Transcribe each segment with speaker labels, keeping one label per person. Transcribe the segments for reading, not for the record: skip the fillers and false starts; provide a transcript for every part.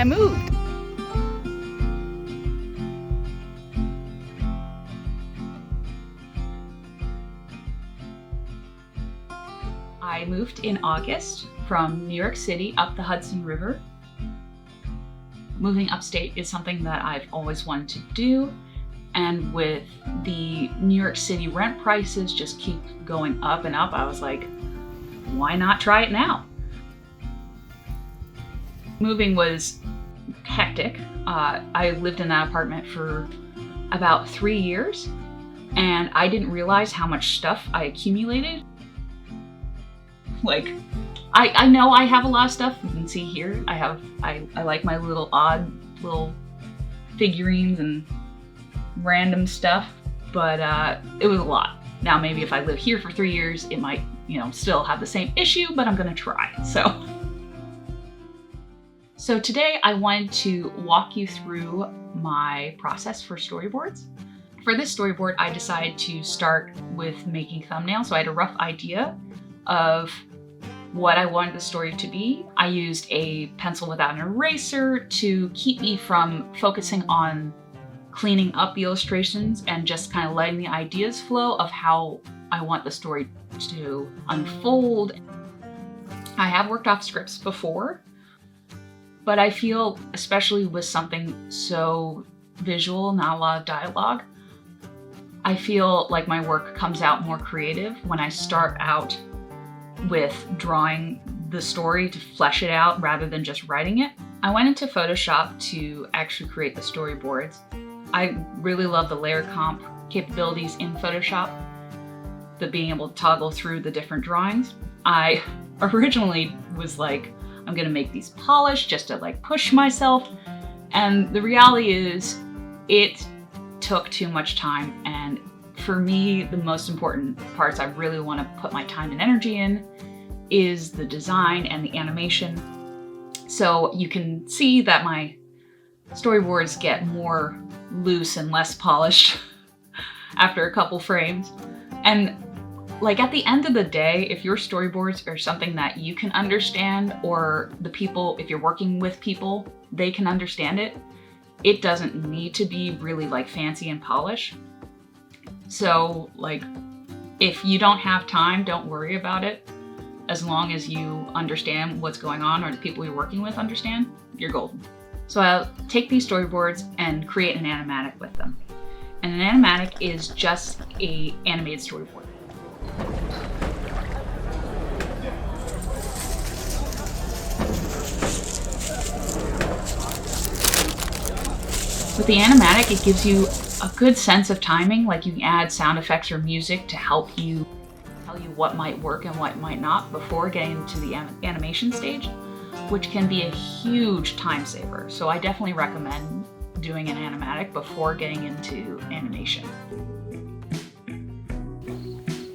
Speaker 1: I moved. I moved in August from New York City up the Hudson River. Moving upstate is something that I've always wanted to do, and with the New York City rent prices just keep going up and up, I was like, why not try it now? Moving was hectic. I lived in that apartment for about 3 years, and I didn't realize how much stuff I accumulated. Like, I know I have a lot of stuff. You can see here, I like my little odd little figurines and random stuff, but it was a lot. Now maybe if I live here for 3 years, it might, still have the same issue, but I'm gonna try, So today I wanted to walk you through my process for storyboards. For this storyboard, I decided to start with making thumbnails, so I had a rough idea of what I wanted the story to be. I used a pencil without an eraser to keep me from focusing on cleaning up the illustrations and just kind of letting the ideas flow of how I want the story to unfold. I have worked off scripts before, but I feel, especially with something so visual, not a lot of dialogue, I feel like my work comes out more creative when I start out with drawing the story to flesh it out rather than just writing it. I went into Photoshop to actually create the storyboards. I really love the layer comp capabilities in Photoshop, the being able to toggle through the different drawings. I originally was like, I'm gonna make these polished just to like push myself. And the reality is it took too much time, and for me, the most important parts I really want to put my time and energy in is the design and the animation. So you can see that my storyboards get more loose and less polished after a couple frames. And like at the end of the day, if your storyboards are something that you can understand, or the people, if you're working with people, they can understand it, it doesn't need to be really like fancy and polished. So like, if you don't have time, don't worry about it. As long as you understand what's going on, or the people you're working with understand, you're golden. So I'll take these storyboards and create an animatic with them. And an animatic is just an animated storyboard. With the animatic, it gives you a good sense of timing. Like, you can add sound effects or music to help you tell you what might work and what might not before getting to the animation stage, which can be a huge time saver. So I definitely recommend doing an animatic before getting into animation.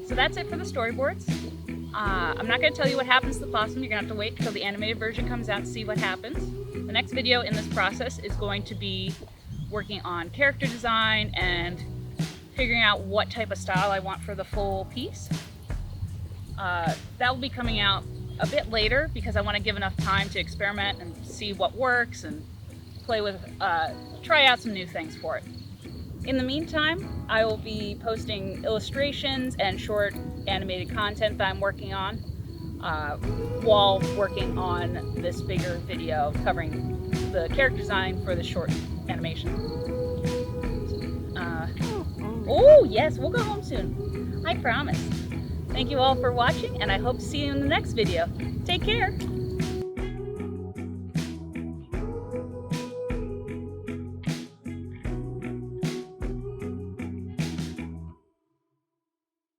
Speaker 1: So that's it for the storyboards. I'm not going to tell you what happens to the possum. You're going to have to wait until the animated version comes out to see what happens. The next video in this process is going to be working on character design and figuring out what type of style I want for the full piece. That will be coming out a bit later because I want to give enough time to experiment and see what works and play with, try out some new things for it. In the meantime, I will be posting illustrations and short animated content that I'm working on while working on this bigger video covering the character design for the short animation. Oh yes, we'll go home soon. I promise. Thank you all for watching, and I hope to see you in the next video. Take care.